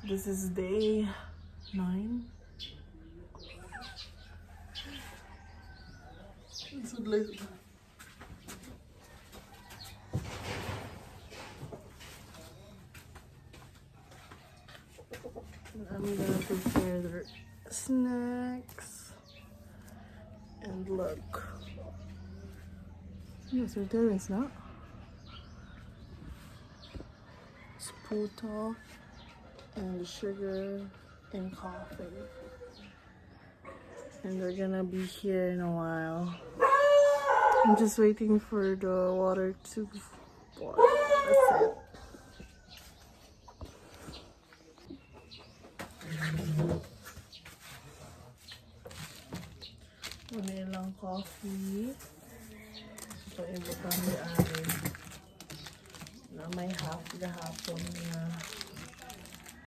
This is day 9. I'm gonna prepare the snacks. And look. Yes, right there is not. It's puto and sugar and coffee. And they're gonna be here in a while. I'm just waiting for the water to boil. That's it. Vanilang coffee. Ito iba pa may amin. Na may half gahapon na